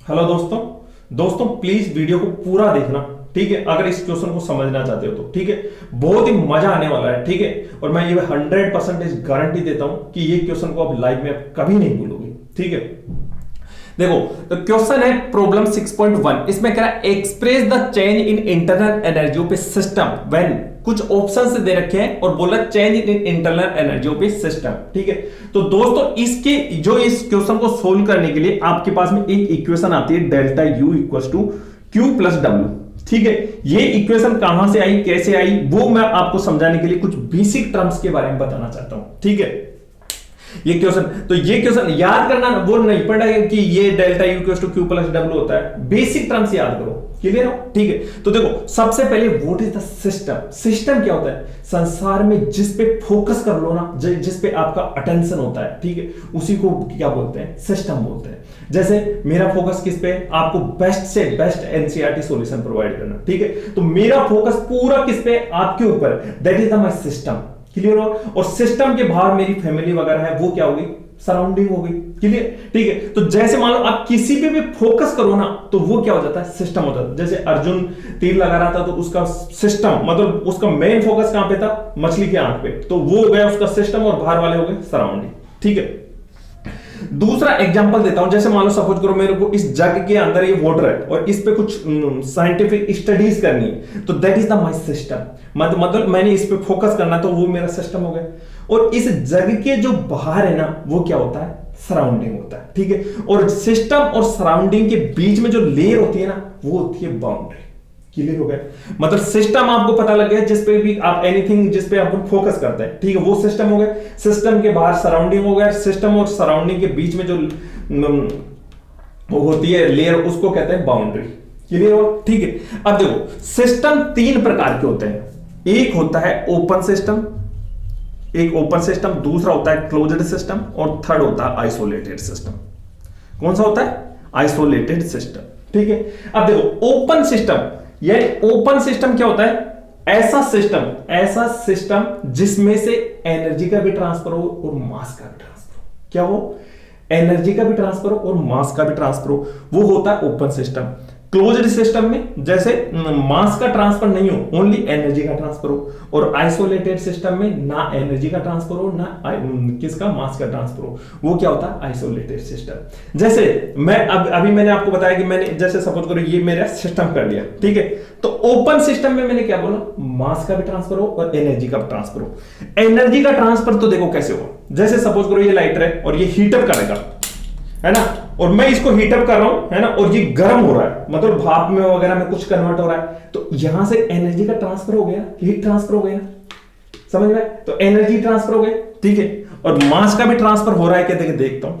Hello दोस्तों। दोस्तों please video को पूरा देखना, ठीक है। अगर इस क्वेश्चन को समझना चाहते हो तो ठीक है, बहुत ही मजा आने वाला है, ठीक है। और मैं ये 100% गारंटी देता हूं कि ये क्वेश्चन को आप लाइफ में कभी नहीं भूलोगे, ठीक है। देखो, तो क्वेश्चन है प्रॉब्लम 6.1। इसमें कह रहा है express the change in internal energy of A system when, कुछ ऑप्शंस दे रखे हैं और बोला change in internal energy of A system, ठीक है। तो दोस्तों इसके जो इस क्वेश्चन को सोल्व करने के लिए आपके पास में एक इक्वेशन आती है delta U equal to Q plus W, ठीक है। ये इक्वेशन कहां से आई, कैसे आई, वो मैं आपको समझाने के लिए कुछ बेसिक टर्म्स के बारे में बताना चाहता हूं, ठीक है। ये क्वेश्चन याद करना वो नहीं पड़ा कि ये delta U equal to Q plus W होता है, बेसिक टर्म्स याद करो, क्लियर हो, ठीक है। तो देखो सबसे पहले what is the system. System क्या होता है, संसार में जिस पे फोकस कर लो ना, जिस पे आपका अटेंशन होता है, ठीक है, उसी को क्या बोलते हैं, सिस्टम बोलते हैं। जैसे मेरा फोकस किस पे, आपको बेस्ट से बेस्ट एनसीईआरटी सॉल्यूशन प्रोवाइड करना, ठीक है। तो मेरा फोकस पूरा किस पे, आपके ऊपर, that is the my system, clear हो। और सिस्टम के बाहर मेरी फैमिली वगैरह है, वो क्या होगी, सराउंडिंग हो गई, क्लियर, ठीक है। तो जैसे मान लो आप किसी पे भी फोकस करो ना, तो वो क्या हो जाता है, सिस्टम हो जाता है। जैसे अर्जुन तीर लगा रहा था तो उसका सिस्टम, मतलब उसका मेन फोकस कहां पे था, मछली के आंख पे, तो वो हो गया उसका सिस्टम और बाहर वाले हो गए सराउंडिंग, ठीक है। दूसरा एग्जांपल देता हूं, जैसे मान लो सपोज करो मेरे को इस जग के अंदर ये वाटर है और इस पे कुछ साइंटिफिक स्टडीज करनी है, तो that is the my system, मतलब मैंने इस पे फोकस करना, तो वो मेरा सिस्टम हो गया। और इस जग के जो बाहर है ना, वो क्या होता है, सराउंडिंग होता है, ठीक है। और सिस्टम और सराउंडिंग के बीच में जो लेयर होती है ना, वो होती है बाउंड्री, क्लियर हो गया। मतलब सिस्टम आपको पता लग गया, जिसपे भी आप एनीथिंग जिसपे आप फोकस करते हैं, ठीक है, वो सिस्टम हो गया। सिस्टम के बाहर सराउंडिंग हो गया, सिस्टम और सराउंडिंग के बीच में जो होती है लेयर, उसको कहते हैं बाउंड्री, क्लियर हो, ठीक है। अब देखो सिस्टम तीन प्रकार के होते हैं, एक होता है ओपन सिस्टम, एक ओपन सिस्टम, दूसरा होता है क्लोज्ड सिस्टम और थर्ड होता है आइसोलेटेड सिस्टम। कौन सा होता है, आइसोलेटेड सिस्टम, ठीक है। अब देखो ओपन सिस्टम, यानी ओपन सिस्टम क्या होता है, ऐसा सिस्टम जिसमें से एनर्जी का भी ट्रांसफर हो और मास का भी ट्रांसफर हो, क्या हो, एनर्जी का भी ट्रांसफर हो और मास का भी ट्रांसफर हो, वो होता है ओपन सिस्टम। क्लोज्ड सिस्टम में जैसे मास का ट्रांसफर नहीं हो, ओनली एनर्जी का ट्रांसफर हो। और आइसोलेटेड सिस्टम में ना एनर्जी का ट्रांसफर हो, ना किसका, मास का ट्रांसफर हो, वो क्या होता है, आइसोलेटेड सिस्टम। जैसे मैं अभी मैंने आपको बताया कि मैंने जैसे सपोज करो ये मेरा सिस्टम कर लिया, ठीक है। तो ओपन सिस्टम में मैंने क्या बोला, मास का भी ट्रांसफर हो और एनर्जी का भी ट्रांसफर हो। एनर्जी का ट्रांसफर तो देखो कैसे हो, जैसे सपोज करो ये लाइटर है और ये हीटअप करेगा, है ना, और मैं इसको हीटअप कर रहा हूं, है ना, और ये गर्म हो रहा है, मतलब भाप में वगैरह में कुछ कन्वर्ट हो रहा है, तो यहां से एनर्जी का ट्रांसफर हो गया, हीट ट्रांसफर हो गया, समझ में, तो एनर्जी ट्रांसफर हो गया, ठीक है। और मास का भी ट्रांसफर हो रहा है, क्या देखता हूं,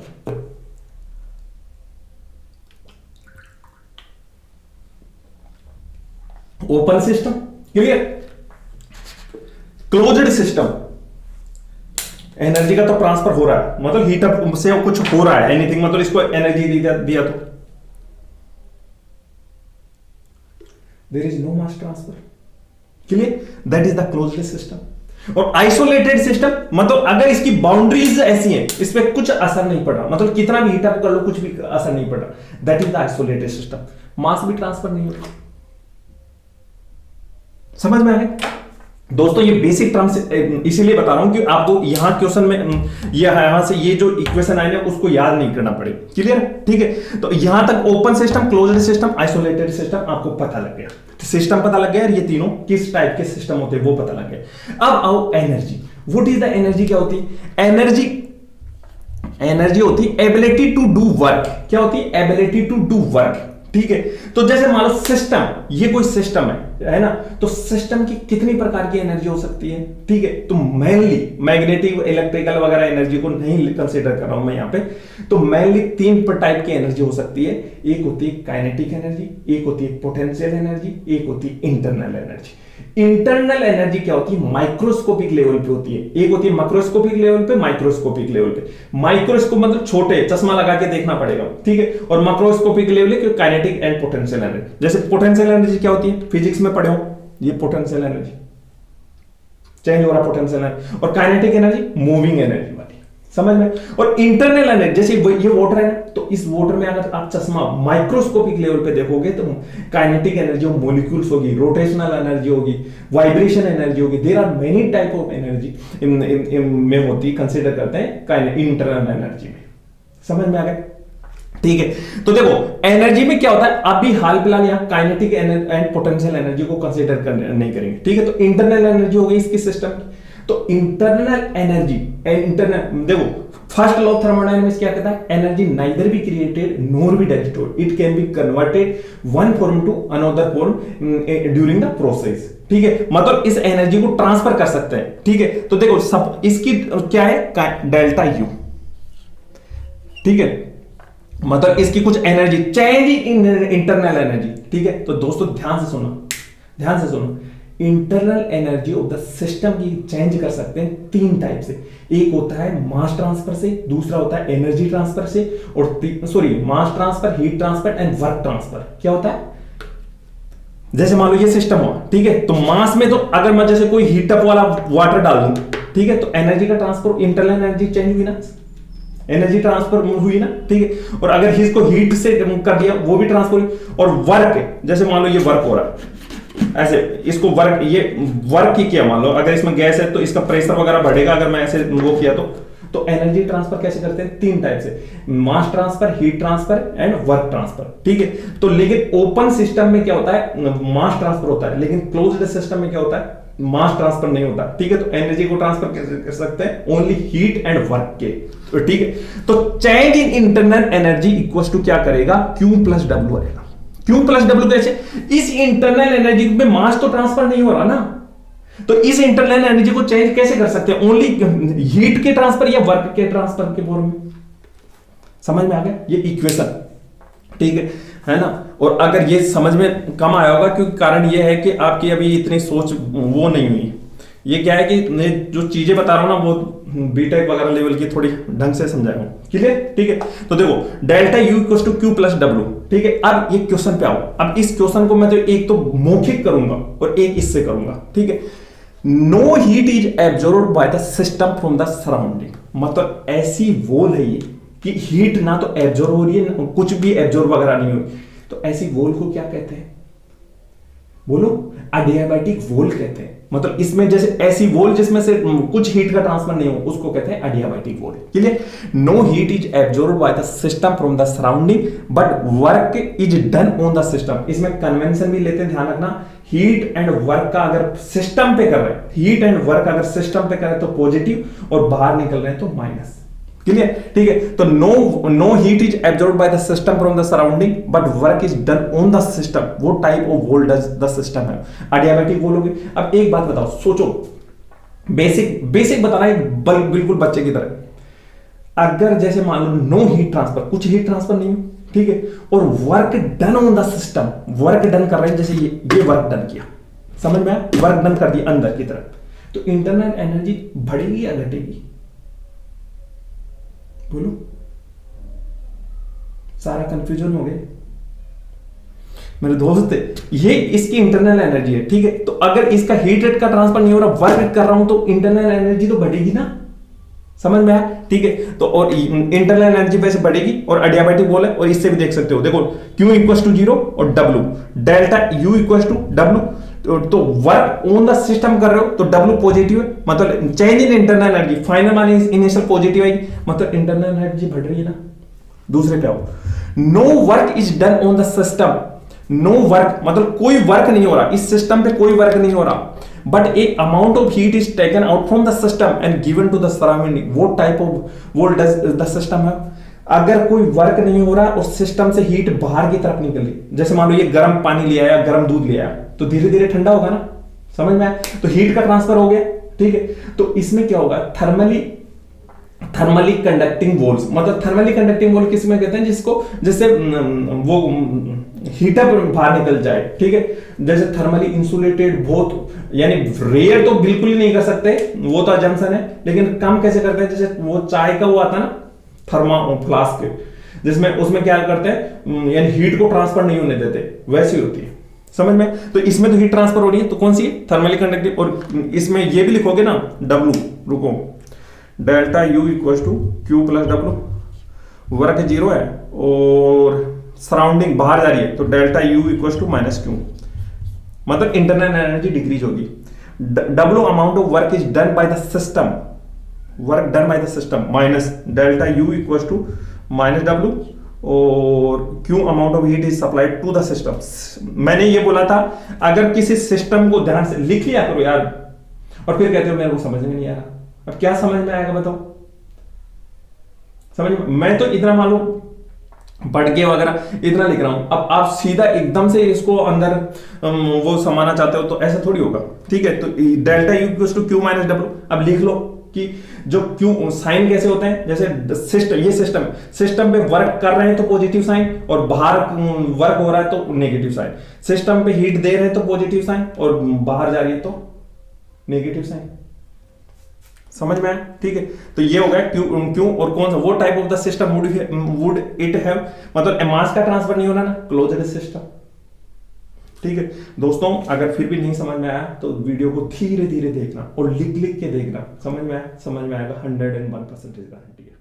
open system, clear. Closed system, energy का तो ट्रांसफर हो रहा है, मतलब हीटअप से कुछ हो रहा है, एनीथिंग, मतलब इसको एनर्जी दिया तो there is no mass transfer, clear, that is the closed system. और आइसोलेटेड सिस्टम, मतलब अगर इसकी बाउंड्रीज ऐसी हैं, इस पे कुछ असर नहीं पड़ रहा, मतलब कितना भी हीटअप कर लो कुछ भी असर नहीं पड़ रहा, that is the isolated system. Mass भी ट्रांसफर नहीं होता, समझ में आ गया दोस्तों। ये बेसिक टर्म्स इसीलिए बता रहा हूं कि आपको यहां क्वेश्चन में यहां से ये जो इक्वेशन आए ना, उसको याद नहीं करना पड़े, क्लियर, ठीक है। तो यहां तक open system, closed system, isolated system आपको पता लग गया, सिस्टम पता लग गया, और ये तीनों किस टाइप के सिस्टम होते हैं वो पता लग गया। अब आओ energy. What is the energy, क्या होती है एनर्जी होती है एबिलिटी टू डू वर्क, क्या होती है, एबिलिटी टू डू वर्क, ठीक है। तो जैसे मान लो सिस्टम, ये कोई सिस्टम है ना, तो सिस्टम की कितनी प्रकार की एनर्जी हो सकती है, ठीक है। तो मेनली मैग्नेटिक, इलेक्ट्रिकल वगैरह एनर्जी को नहीं कंसीडर कर रहा हूं मैं यहां पे, तो मेनली तीन टाइप की एनर्जी हो सकती है। एक होती है काइनेटिक एनर्जी, एक होती है पोटेंशियल एनर्जी, एक होती है इंटरनल एनर्जी। इंटरनल एनर्जी क्या होती है, माइक्रोस्कोपिक लेवल पे होती है, एक होती है मैक्रोस्कोपिक लेवल पे, माइक्रोस्कोपिक लेवल पे। माइक्रोस्कोप मतलब छोटे, चश्मा लगा के देखना पड़ेगा, ठीक है। और मैक्रोस्कोपिक लेवल है काइनेटिक एंड पोटेंशियल एनर्जी। जैसे पोटेंशियल एनर्जी क्या होती है, फिजिक्स में पढ़े हो, ये पोटेंशियल एनर्जी, चेंज हो रहा पोटेंशियल एनर्जी। और काइनेटिक एनर्जी मूविंग एनर्जी वाली, समझ में। और इंटरनल एनर्जी जैसे ये वाटर है ना, तो इस वाटर में अगर आप चश्मा माइक्रोस्कोपिक लेवल पे देखोगे तो काइनेटिक एनर्जी मॉलिक्यूल्स होगी, रोटेशनल एनर्जी होगी, वाइब्रेशन एनर्जी होगी, there are many type of energy में होती, कंसीडर करते हैं इंटरनल एनर्जी में। समझ में आ गया, ठीक है। तो देखो एनर्जी में क्या होता है, अभी हाल फिलहाल यहां काइनेटिक एंड पोटेंशियल एनर्जी को कंसीडर नहीं करेंगे, ठीक है। तो इंटरनल एनर्जी हो गई इसकी सिस्टम की। तो इंटरनल एनर्जी, इंटरनल देखो फर्स्ट लॉ ऑफ थर्मोडायनामिक्स क्या कहता है, energy neither be created nor be destroyed, it can be converted one form to another form during the process, ठीक है। मतलब इस एनर्जी को ट्रांसफर कर सकते हैं, ठीक है। तो देखो सब इसकी क्या है, डेल्टा यू, ठीक है। मतलब इसकी कुछ energy change in internal energy, ठीक है। तो दोस्तों ध्यान से सुनो, ध्यान से सुनो, internal energy of the system की चेंज कर सकते हैं तीन टाइप से। एक होता है मास ट्रांसफर से, दूसरा होता है एनर्जी ट्रांसफर से, और mass transfer, heat transfer and work transfer. क्या होता है, जैसे मान लो ये सिस्टम हुआ, ठीक है। तो मास में तो अगर मैं जैसे कोई हीटअप वाला वाटर डाल दूं, ठीक है, तो एनर्जी का ट्रांसफर, इंटरनल एनर्जी चेंज हुई ना, एनर्जी ट्रांसफर हुई ना, ठीक है। और अगर इसको हीट से कर दिया वो भी ट्रांसफर हुई। और वर्क, जैसे मान लो ये वर्क हो रहा है ऐसे, इसको वर्क, ये वर्क ही किया मान लो, अगर इसमें गैस है तो इसका प्रेशर वगैरह बढ़ेगा, अगर मैं ऐसे वो किया तो एनर्जी ट्रांसफर कैसे करते हैं, तीन टाइप से, mass transfer, heat transfer and work transfer, ठीक है। तो लेकिन ओपन सिस्टम में क्या होता है, मास ट्रांसफर होता है, लेकिन क्लोज्ड सिस्टम में क्या होता है, मास ट्रांसफर नहीं होता, ठीक है। तो एनर्जी को ट्रांसफर कैसे कर सकते हैं, ओनली हीट एंड वर्क के, तो ठीक है। तो change in internal energy equal to क्या करेगा, Q प्लस डब्ल्यू आएगा। Q प्लस डब्ल्यू कैसे, इस इंटरनल एनर्जी में मास तो ट्रांसफर नहीं हो रहा ना, तो इस इंटरनल एनर्जी को चेंज कैसे कर सकते हैं, ओनली हीट के ट्रांसफर या वर्क के ट्रांसफर के फॉर्म में। समझ में आ गया ये इक्वेशन, ठीक है ना। और अगर ये समझ में कम आया होगा क्योंकि कारण ये है कि आपकी अभी इतनी सोच वो नहीं हुई। ये क्या है कि मैं जो चीजें बता रहा हूं ना वो बीटेक वगैरह लेवल की थोड़ी ढंग से समझाया हूं, क्लियर, ठीक है। तो देखो delta U equal to Q plus W, ठीक है। अब ये क्वेश्चन पे आओ, अब इस क्वेश्चन को मैं तो एक तो मौखिक करूंगा और एक इससे करूंगा, ठीक है। No heat is absorbed by the system from the surrounding, मतलब ऐसी वॉल है ये कि हीट ना तो एब्जॉर्ब हो रही है, कुछ भी एब्जॉर्ब वगैरह नहीं हो रही, तो ऐसी वॉल को क्या कहते हैं, बोलो, अडियाबैटिक वॉल कहते हैं। मतलब इसमें जैसे ऐसी वॉल जिसमें से कुछ हीट का ट्रांसफर नहीं हो उसको कहते हैं adiabatic wall, clear. No heat is absorbed by the system from the surrounding but work is done on the system. इसमें कन्वेंशन भी लेते हैं, ध्यान रखना, हीट एंड वर्क का अगर सिस्टम पे कर रहे हैं, हीट एंड वर्क अगर सिस्टम पे कर रहे हैं तो पॉजिटिव और बाहर निकल रहे हैं तो माइनस, क्लियर, ठीक है। तो no heat is absorbed by the system from the surrounding but work is done on the system, वो type of wall does the system है, अडियाबैटिक वॉल होगी। अब एक बात बताओ, सोचो, बेसिक बताना है बिल्कुल बच्चे की तरह। अगर जैसे मान लो नो हीट ट्रांसफर, कुछ हीट ट्रांसफर नहीं, ठीक है, और work done on the system, work done कर रहे हैं, जैसे ये वर्क डन किया, समझ में आया, वर्क डन कर दिया अंदर की तरफ, तो इंटरनल एनर्जी बढ़ेगी या घटेगी, बोलो, सारा कंफ्यूजन हो गया मेरे दोस्त। ये इसकी इंटरनल एनर्जी है, ठीक है। तो अगर इसका हीट रेट का ट्रांसफर नहीं हो रहा, वर्क कर रहा हूं, तो इंटरनल एनर्जी तो बढ़ेगी ना, समझ में आया, ठीक है। तो और इंटरनल एनर्जी वैसे बढ़ेगी और अडियाबैटिक वॉल है, और इससे भी देख सकते हो, देखो Q इक्वल टू 0 और W, delta U equal to W, तो वर्क ऑन द सिस्टम कर रहे हो तो W पॉजिटिव है, मतलब change in internal energy, final माने इनिशियल पॉजिटिव आएगी, मतलब इंटरनल एनर्जी बढ़ रही है ना। दूसरे पे आओ, no work is done on the system, no work मतलब कोई वर्क नहीं हो रहा, इस सिस्टम पे कोई वर्क नहीं हो रहा, but a amount of heat is taken out from the system and given to the surrounding, वो type of wall does the system है। अगर कोई वर्क नहीं हो रहा और सिस्टम से हीट बाहर की तरफ निकल रही, जैसे मान लो ये गर्म पानी लिया या गर्म दूध लिया, तो धीरे धीरे ठंडा होगा ना, समझ में आया, तो हीट का ट्रांसफर हो गया, ठीक है। तो इसमें क्या होगा, थर्मली कंडक्टिंग वॉल्स, मतलब थर्मली कंडक्टिंग वॉल किसमें कहते हैं, जिसको जैसे वो हीटअप बाहर निकल जाए, ठीक है। जैसे थर्मली इंसुलेटेड, बहुत यानी रेयर तो बिल्कुल ही नहीं कर सकते, वो तो जंक्शन है, लेकिन कम कैसे करते हैं, जैसे वो चाय का वो आता ना थर्मा फ्लास्क, जिसमें उसमें क्या करते हैं, यानी हीट को ट्रांसफर नहीं होने देते, वैसी होती है, समझ में। तो इसमें तो हीट ट्रांसफर हो रही है, तो कौन सी, थर्मली कंडक्टिव। और इसमें ये भी लिखोगे ना W, रुको, delta U equal to Q plus W, work 0 है और सराउंडिंग बाहर जा रही है तो delta U equal to minus Q, मतलब इंटरनल एनर्जी डिक्रीज होगी। W amount of work is done by the system, work done by the system minus delta U equal to minus W और Q amount of heat is supplied to the system. मैंने ये बोला था अगर किसी system को ध्यान से लिख लिया करो यार, और फिर कहते हो मेरे को समझ में नहीं आ रहा, अब क्या समझ में आएगा बताओ? समझ में, मैं तो इतना मालूम पढ़ के वगैरह इतना लिख रहा हूं, अब आप सीधा एकदम से इसको अंदर वो समाना चाहते हो तो ऐसा थोड़ी होगा, ठीक है। तो delta U equal to Q minus W, अब लिख लो कि जो क्यू साइन कैसे होते हैं, जैसे सिस्टम, ये सिस्टम पे वर्क कर रहे हैं तो पॉजिटिव साइन और बाहर वर्क हो रहा है तो नेगेटिव साइन, सिस्टम पे हीट दे रहे हैं तो पॉजिटिव साइन और बाहर जा रही है तो नेगेटिव साइन। समझ में आया? ठीक है, तो ये हो गया क्यू और कौन सा, वो type of the system would it have, मतलब मास का ट्रांसफर नहीं होना ना, क्लोज्ड सिस्टम। ठीक है दोस्तों, अगर फिर भी नहीं समझ में आया तो वीडियो को धीरे धीरे देखना और लिख लिख के देखना, समझ में आया? समझ में आएगा, 101% गारंटी है।